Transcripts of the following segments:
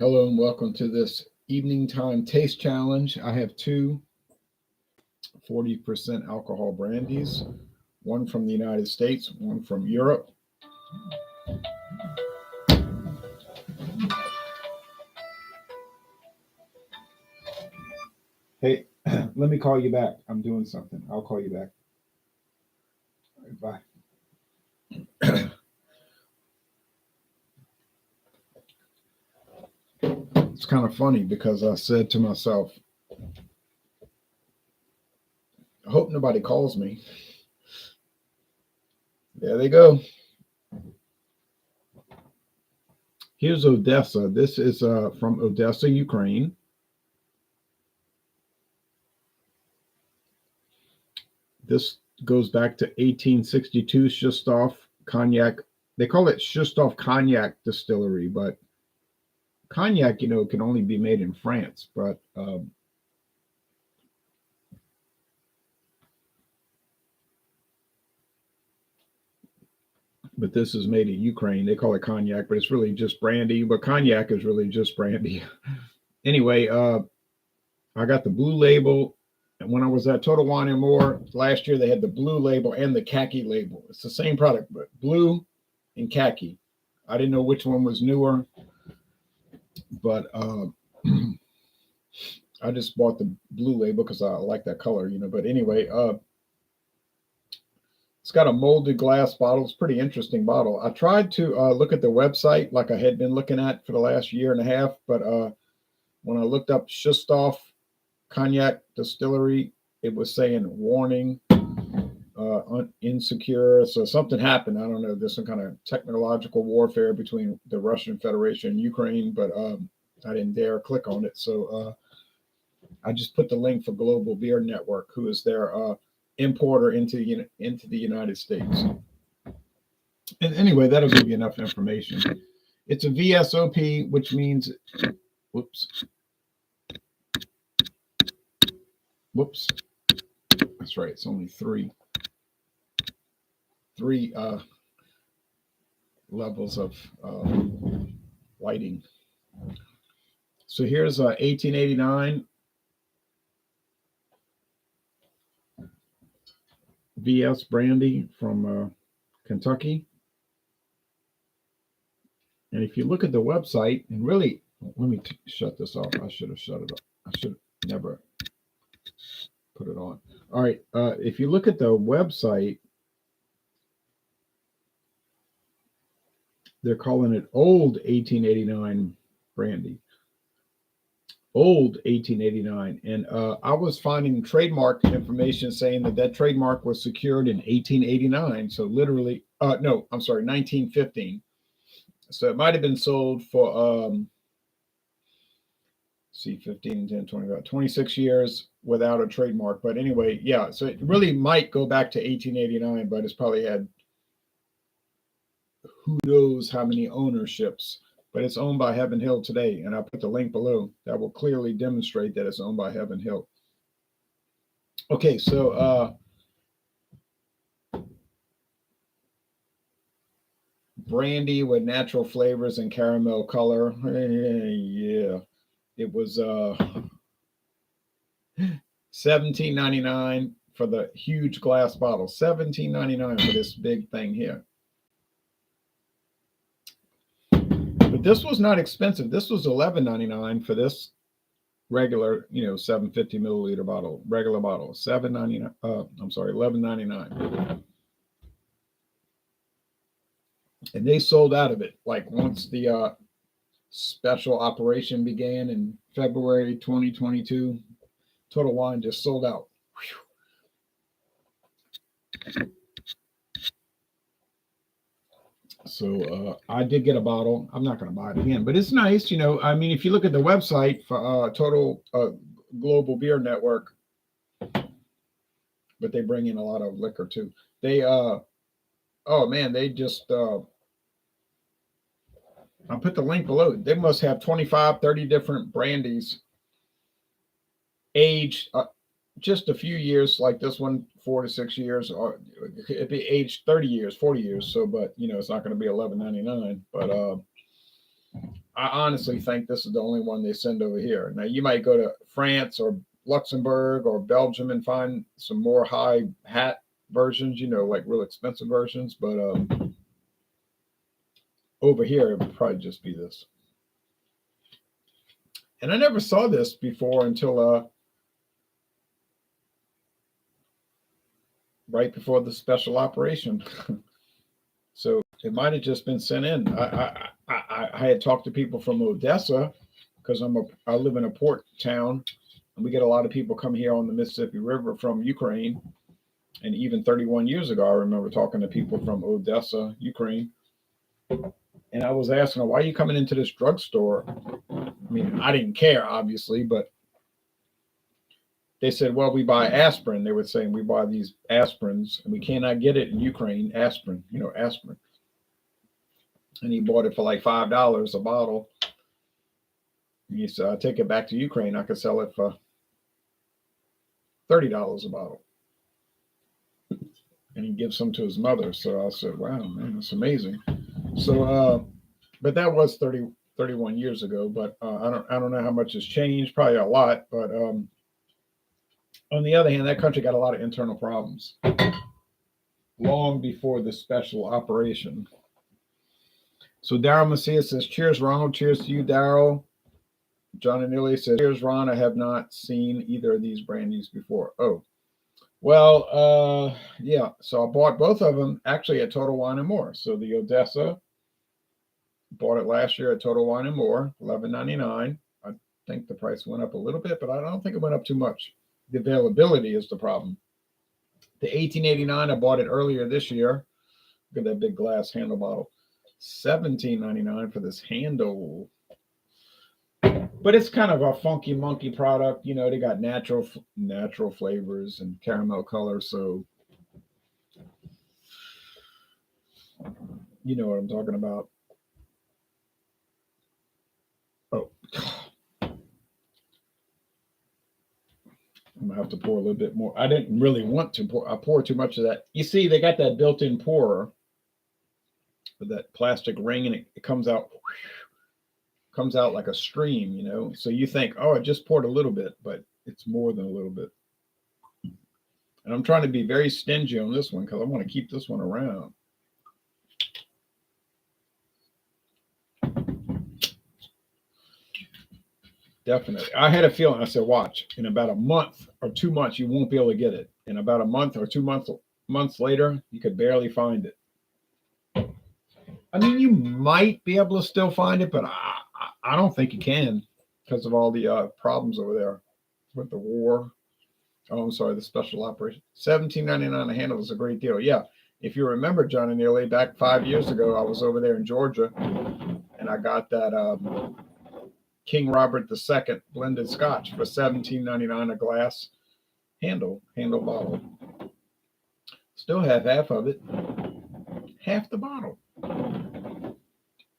Hello and welcome to this evening time taste challenge. I have two 40% alcohol brandies, one from the United States, one from Europe. Hey, let me call you back. I'm doing something. I'll call you back. All right, bye. It's kind of funny because I said to myself, I hope nobody calls me. There they go. Here's Odessa. This is from Odessa, Ukraine. This goes back to 1862 Shustoff Cognac. They call it Shustoff Cognac Distillery, but Cognac, can only be made in France. But this is made in Ukraine. They call it Cognac, but it's really just brandy. But Cognac is really just brandy. Anyway, I got the blue label. And when I was at Total Wine and More last year, they had the blue label and the khaki label. It's the same product, but blue and khaki. I didn't know which one was newer, but I just bought the blue label because I like that color, But anyway, it's got a molded glass bottle. It's a pretty interesting bottle. I tried to look at the website like I had been looking at for the last year and a half, but when I looked up Shustoff Cognac Distillery, it was saying warning, insecure. So something happened. I don't know. There's some kind of technological warfare between the Russian Federation and Ukraine, but I didn't dare click on it. So I just put the link for Global Beer Network, who is their importer into the United States. And anyway, that'll give you enough information. It's a V.S.O.P, which means, whoops. That's right. It's only three levels of lighting. So here's 1889 V.S. Brandy from Kentucky. And if you look at the website, and really, let me shut this off. I should have shut it off. I should never put it on. All right. If you look at the website, they're calling it Old 1889 Brandy. Old 1889. And I was finding trademark information saying that trademark was secured in 1889. So literally, no, I'm sorry, 1915. So it might have been sold for, 15, 10, 20, about 26 years without a trademark. But anyway, yeah, so it really might go back to 1889, but it's probably had who knows how many ownerships. But it's owned by Heaven Hill today. And I'll put the link below that will clearly demonstrate that it's owned by Heaven Hill. Okay, so brandy with natural flavors and caramel color. Yeah. It was $17.99 for the huge glass bottle. $17.99 for this big thing here. But this was not expensive. This was $11.99 for this regular, 750 milliliter bottle, regular bottle. $11.99. And they sold out of it. Like once the special operation began in February 2022, Total Wine just sold out. Whew. So I did get a bottle. I'm not going to buy it again, but it's nice. I mean, if you look at the website for Total Global Beer Network, but they bring in a lot of liquor too. They, oh man, they just, I'll put the link below. They must have 25, 30 different brandies aged just a few years, like this one, 4 to 6 years, or it'd be aged 30 years, 40 years. So, but it's not going to be $11.99. But I honestly think this is the only one they send over here. Now you might go to France or Luxembourg or Belgium and find some more high hat versions, like real expensive versions. But over here, it would probably just be this. And I never saw this before until right before the special operation. So it might have just been sent in. I had talked to people from Odessa because I live in a port town, and we get a lot of people come here on the Mississippi River from Ukraine. And even 31 years ago, I remember talking to people from Odessa, Ukraine, and I was asking them, "Why are you coming into this drugstore?" I mean, I didn't care, obviously, but they said, "Well, we buy aspirin." They were saying, "We buy these aspirins, and we cannot get it in Ukraine. Aspirin, aspirin." And he bought it for like $5 a bottle. And he said, "I'll take it back to Ukraine. I could sell it for $30 a bottle." And he gives some to his mother. So I said, "Wow, man, that's amazing." So, but that was 31 years ago. But I don't know how much has changed. Probably a lot. But on the other hand, that country got a lot of internal problems long before the special operation. So Daryl Macias says, "Cheers, Ronald. Cheers to you, Daryl." John Anili says, "Cheers, Ron. I have not seen either of these brandies before." Oh, well, yeah. So I bought both of them actually at Total Wine and More. So the Odessa, bought it last year at Total Wine and More, $11.99. I think the price went up a little bit, but I don't think it went up too much. The availability is the problem. The 1889, I bought it earlier this year. Look at that big glass handle bottle. $17.99 for this handle. But it's kind of a funky monkey product. They got natural flavors and caramel color. So you know what I'm talking about. Oh, I'm gonna have to pour a little bit more. I didn't really want to pour. I poured too much of that. You see, they got that built-in pourer with that plastic ring, and it comes out like a stream. So you think, oh, I just poured a little bit, but it's more than a little bit. And I'm trying to be very stingy on this one because I want to keep this one around. Definitely. I had a feeling. I said, watch, in about a month or 2 months, you won't be able to get it. In about a month or 2 months later, you could barely find it. I mean, you might be able to still find it, but I don't think you can because of all the problems over there with the war. Oh, I'm sorry, the special operation. $17.99 a handle is a great deal. Yeah. If you remember, John and Neely, back 5 years ago, I was over there in Georgia, and I got that King Robert II blended Scotch for $17.99 a glass handle bottle. Still have half of it, half the bottle.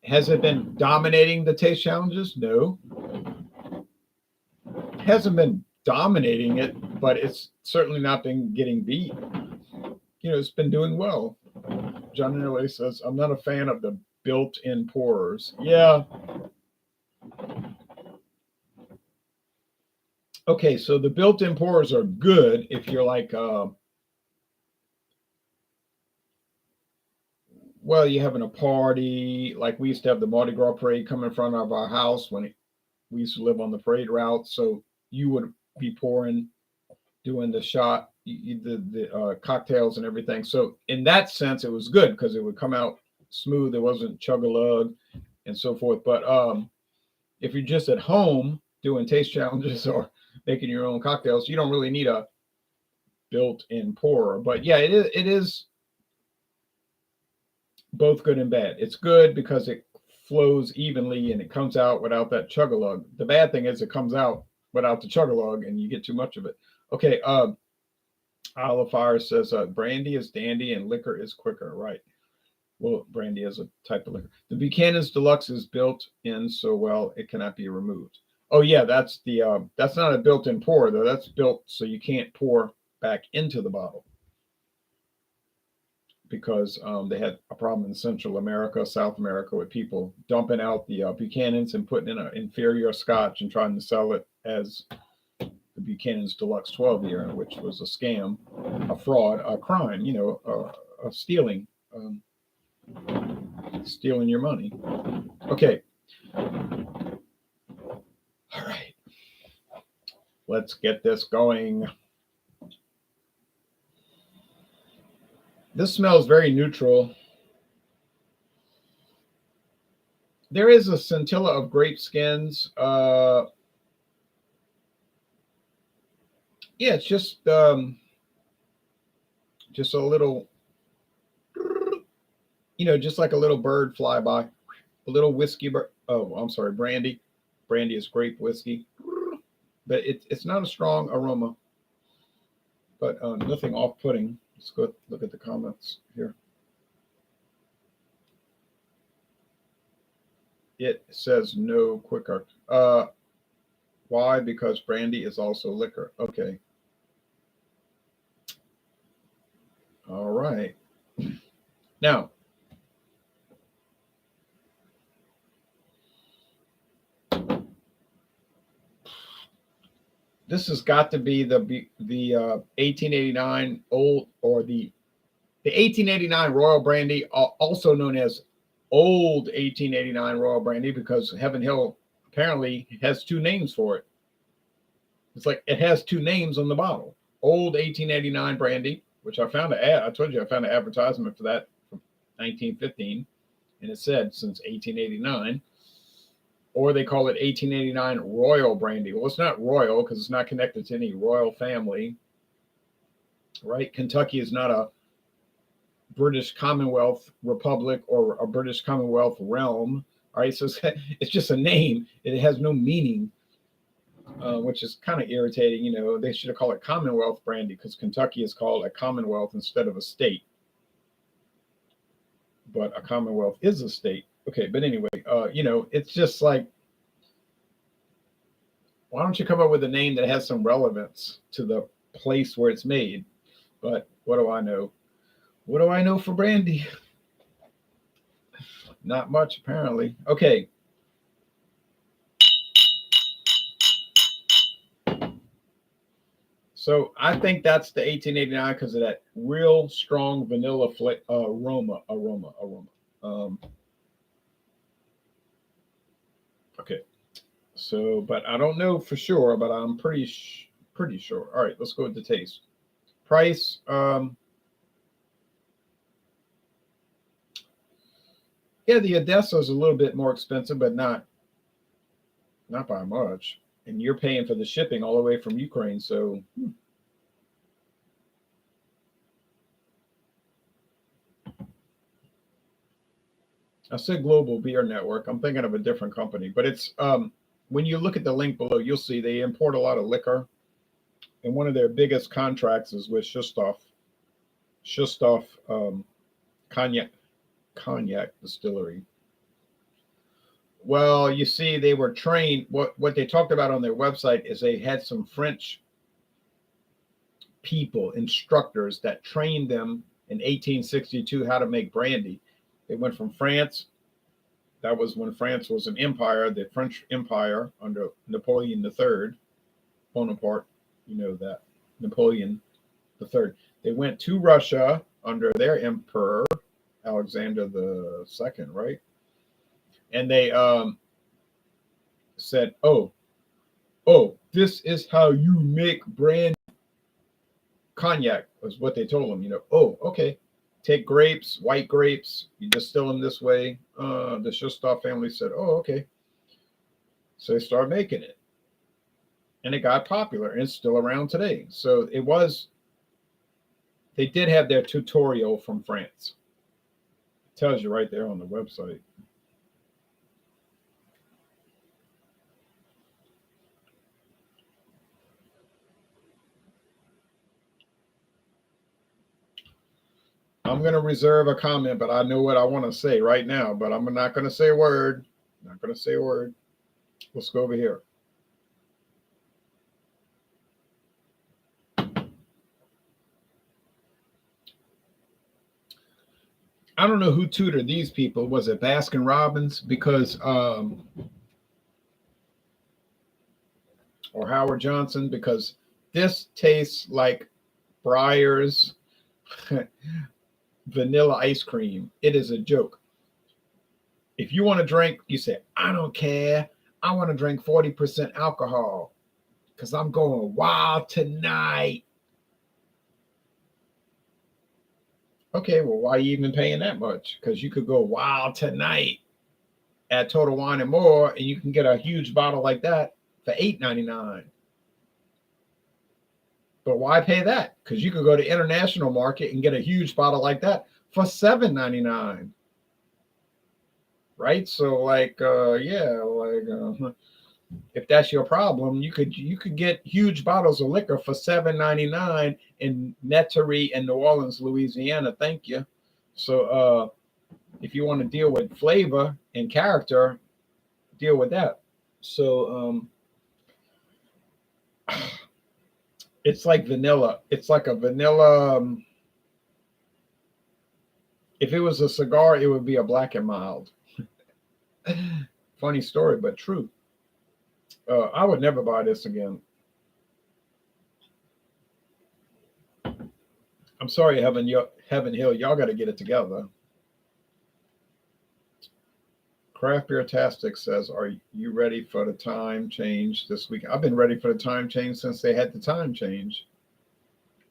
Has it been dominating the taste challenges? No. It hasn't been dominating it, but it's certainly not been getting beat. It's been doing well. John Neely says, "I'm not a fan of the built-in pourers." Yeah. Okay, so the built-in pourers are good if you're like, well, you're having a party. Like we used to have the Mardi Gras parade come in front of our house when we used to live on the parade route. So you would be pouring, doing the shot, the cocktails and everything. So in that sense, it was good because it would come out smooth. It wasn't chug-a-lug and so forth. But if you're just at home doing taste challenges or making your own cocktails, you don't really need a built-in pourer. But yeah, it is both good and bad. It's good because it flows evenly and it comes out without that chug-a-lug. The bad thing is it comes out without the chug-a-lug and you get too much of it. Okay, Olive Fire says brandy is dandy and liquor is quicker. Right. Well, brandy is a type of liquor. The Buchanan's Deluxe is built in so well it cannot be removed. Oh yeah, that's not a built-in pour though. That's built so you can't pour back into the bottle. because they had a problem in Central America, South America, with people dumping out the Buchanan's and putting in an inferior Scotch and trying to sell it as the Buchanan's Deluxe 12 year, which was a scam, a fraud, a crime, a stealing, stealing your money. Okay. All right. Let's get this going. This smells very neutral. There is a scintilla of grape skins. Yeah, it's just a little, just like a little bird flyby, a little whiskey. Oh, I'm sorry, brandy. Brandy is grape whiskey, but it's not a strong aroma, but nothing off-putting. Let's go look at the comments here. It says no quicker. Why? Because brandy is also liquor. Okay. All right. Now, this has got to be the 1889 old, or the 1889 Royal Brandy, also known as Old 1889 Royal Brandy, because Heaven Hill apparently has two names for it. It's like it has two names on the bottle. Old 1889 Brandy, which I found an ad. I told you I found an advertisement for that from 1915, and it said since 1889. Or they call it 1889 Royal Brandy. Well, it's not royal because it's not connected to any royal family, right? Kentucky is not a British Commonwealth Republic or a British Commonwealth realm. All right, so it's just a name. It has no meaning, which is kind of irritating. They should have called it Commonwealth Brandy, because Kentucky is called a Commonwealth instead of a state. But a Commonwealth is a state. Okay, but anyway, it's just like, why don't you come up with a name that has some relevance to the place where it's made? But what do I know? What do I know for brandy? Not much, apparently. Okay. So I think that's the 1889 because of that real strong vanilla aroma. Okay. So, but I don't know for sure, but I'm pretty sure. All right, let's go with the taste. Price. Yeah, the Odessa is a little bit more expensive, but not by much. And you're paying for the shipping all the way from Ukraine, so. I said Global Beer Network. I'm thinking of a different company, but it's when you look at the link below, you'll see they import a lot of liquor, and one of their biggest contracts is with Shustoff. Shustoff Cognac Distillery. Well, you see, they were trained. What they talked about on their website is they had some French people, instructors, that trained them in 1862 how to make brandy. They went from France. That was when France was an empire, the French Empire under Napoleon III. Bonaparte, you know that. Napoleon III. They went to Russia under their emperor, Alexander II, right? And they said, oh, this is how you make brandy. Cognac was what they told them, Oh, okay. Take grapes, white grapes, you distill them this way. The Shustoff family said, oh, okay. So they started making it. And it got popular, and it's still around today. So they did have their tutorial from France. It tells you right there on the website. I'm going to reserve a comment, but I know what I want to say right now, but I'm not going to say a word. Not going to say a word. Let's go over here. I don't know who tutored these people. Was it Baskin Robbins? Because or Howard Johnson? Because this tastes like Breyer's vanilla ice cream. It is a joke. If you want to drink, you say, I don't care. I want to drink 40% alcohol because I'm going wild tonight. Okay, well, why are you even paying that much? Because you could go wild tonight at Total Wine and More, and you can get a huge bottle like that for $8.99. But why pay that? Because you could go to international market and get a huge bottle like that for $7.99. Right? So, if that's your problem, you could get huge bottles of liquor for $7.99 in Metairie and New Orleans, Louisiana. Thank you. So, if you want to deal with flavor and character, deal with that. So, it's like vanilla. It's like a vanilla. If it was a cigar, it would be a Black and Mild. Funny story, but true. I would never buy this again. I'm sorry, Heaven Hill. Y'all got to get it together. Craft Beer Tastic says, are you ready for the time change this week? I've been ready for the time change since they had the time change.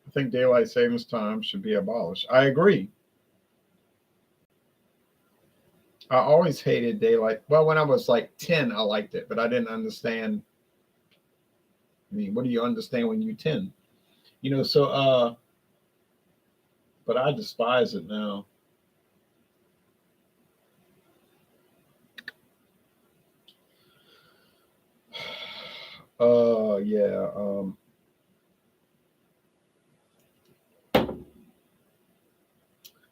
I think daylight savings time should be abolished. I agree. I always hated daylight. Well, when I was like 10, I liked it, but I didn't understand. I mean, what do you understand when you're 10? But I despise it now. Yeah.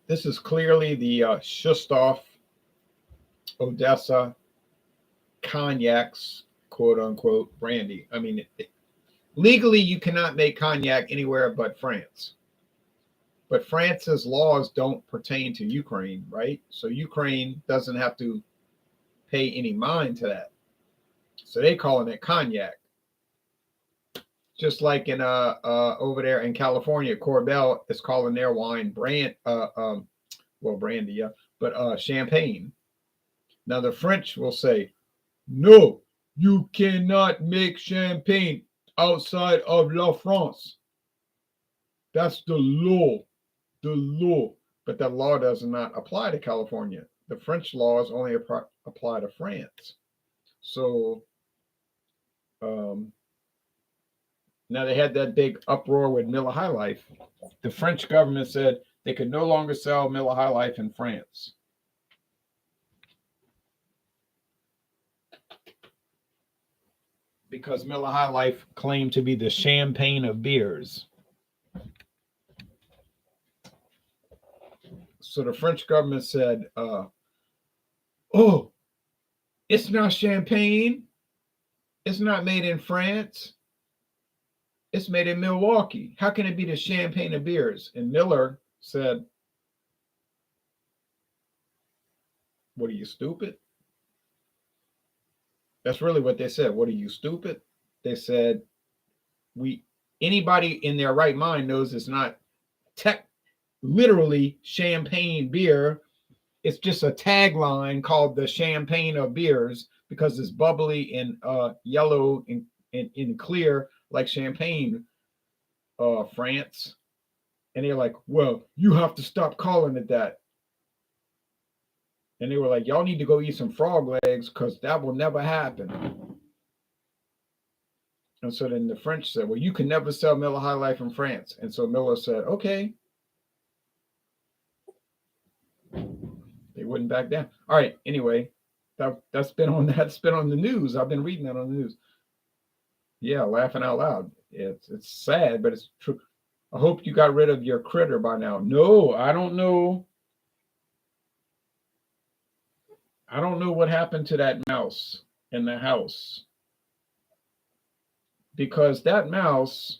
This is clearly the Shustoff Odessa Cognacs, quote unquote, brandy. I mean, legally, you cannot make cognac anywhere but France. But France's laws don't pertain to Ukraine, right? So Ukraine doesn't have to pay any mind to that. So they calling it cognac. Just like in over there in California, Corbel is calling their wine brandy, yeah, but champagne. Now the French will say, no, you cannot make champagne outside of La France. That's the law. The law. But that law does not apply to California. The French laws only apply to France. So now they had that big uproar with Miller High Life. The French government said they could no longer sell Miller High Life in France. Because Miller High Life claimed to be the champagne of beers. So the French government said, oh, it's not champagne. It's not made in France. It's made in Milwaukee. How can it be the champagne of beers? And Miller said, what are you, stupid? That's really what they said. What are you, stupid? They said, anybody in their right mind knows it's not literally champagne beer. It's just a tagline called the champagne of beers because it's bubbly and yellow and clear like champagne, France. And they're like, well, you have to stop calling it that. And they were like, y'all need to go eat some frog legs because that will never happen. And so then the French said, well, you can never sell Miller High Life in France. And so Miller said, okay. They wouldn't back down. All right. Anyway, that's been on the news. I've been reading that on the news. Yeah, laughing out loud. It's sad, but it's true. I hope you got rid of your critter by now. No, I don't know. I don't know what happened to that mouse in the house. Because that mouse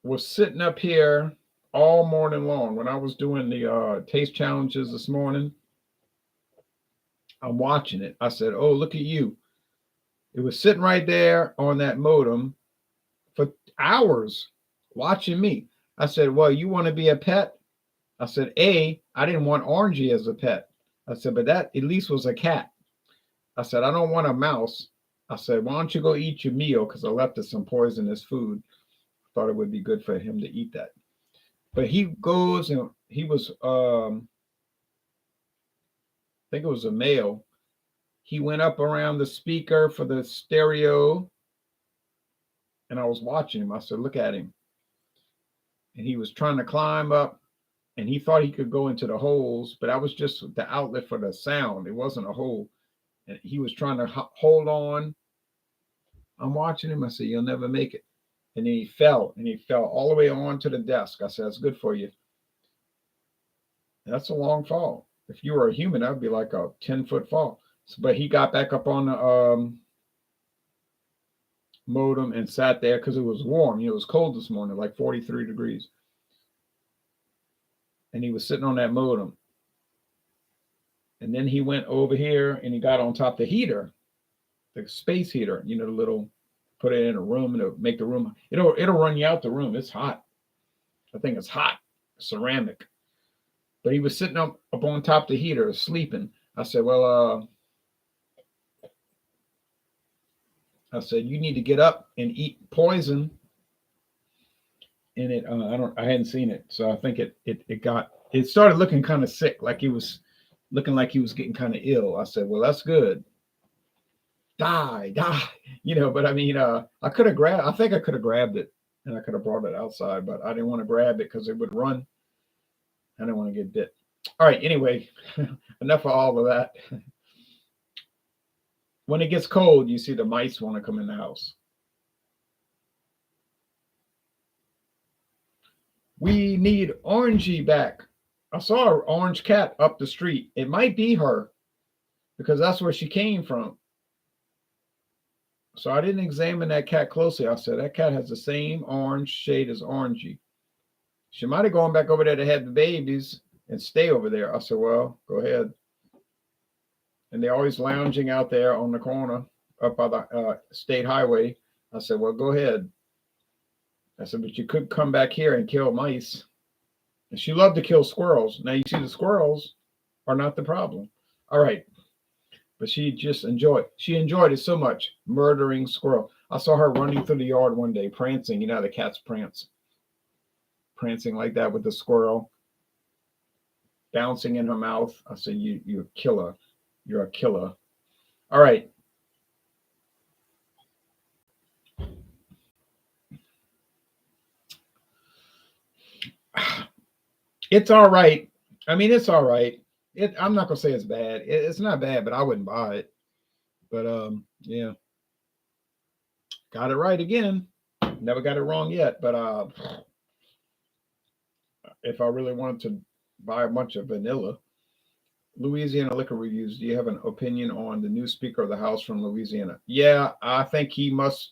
was sitting up here all morning long. When I was doing the taste challenges this morning, I'm watching it. I said, "Oh, look at you." It was sitting right there on that modem for hours watching me. I said, "Well, you want to be a pet?" I said, I didn't want Orangey as a pet. I said, but that at least was a cat. I said, I don't want a mouse. I said, why don't you go eat your meal? Because I left us some poisonous food. Thought it would be good for him to eat that. But he goes and he was, I think it was a male. He went up around the speaker for the stereo, and I was watching him. I said, look at him. And he was trying to climb up, and he thought he could go into the holes, but that was just the outlet for the sound. It wasn't a hole. And he was trying to hold on. I'm watching him. I said, you'll never make it. And then he fell, and he fell all the way onto the desk. I said, that's good for you. That's a long fall. If you were a human, that would be like a 10-foot fall. So, but he got back up on the modem and sat there because it was warm. It was cold this morning, like 43 degrees. And he was sitting on that modem. And then he went over here and he got on top of the heater, the space heater, the little, put it in a room and it'll make the room, it'll run you out the room. It's hot. I think it's hot, ceramic. But he was sitting up on top of the heater, sleeping. I said, well, you need to get up and eat poison. And it, I hadn't seen it. So I think it started looking kind of sick, like he was looking like he was getting kind of ill. I said, well, that's good. Die, but I mean, I think I could have grabbed it and I could have brought it outside, but I didn't want to grab it because it would run. I didn't want to get bit. All right. Anyway, enough of all of that. When it gets cold, you see the mice want to come in the house. We need Orangey back. I saw an orange cat up the street. It might be her because that's where she came from. So I didn't examine that cat closely. I said, that cat has the same orange shade as Orangey. She might have gone back over there to have the babies and stay over there. I said, well, go ahead. And they're always lounging out there on the corner up by the state highway. I said, well, go ahead. I said, but you could come back here and kill mice. And she loved to kill squirrels. Now you see the squirrels are not the problem. All right. But she just enjoyed it so much, murdering squirrel. I saw her running through the yard one day, prancing. You know how the cats prance. Prancing like that with the squirrel, bouncing in her mouth. I said, you're a killer. You're a killer. All right. It's all right. I mean, it's all right. I'm not gonna say it's bad. It's not bad, but I wouldn't buy it. But yeah, got it right again. Never got it wrong yet. But if I really wanted to buy a bunch of vanilla, Louisiana Liquor Reviews. Do you have an opinion on the new Speaker of the House from Louisiana? Yeah, I think he must.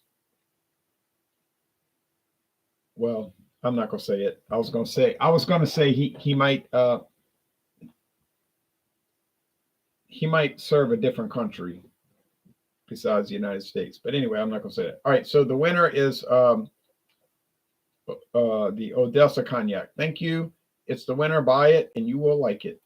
Well, I'm not gonna say it. I was gonna say he might serve a different country besides the United States. But anyway, I'm not gonna say it. All right, so the winner is the Odessa Cognac. Thank you. It's the winner. Buy it and you will like it.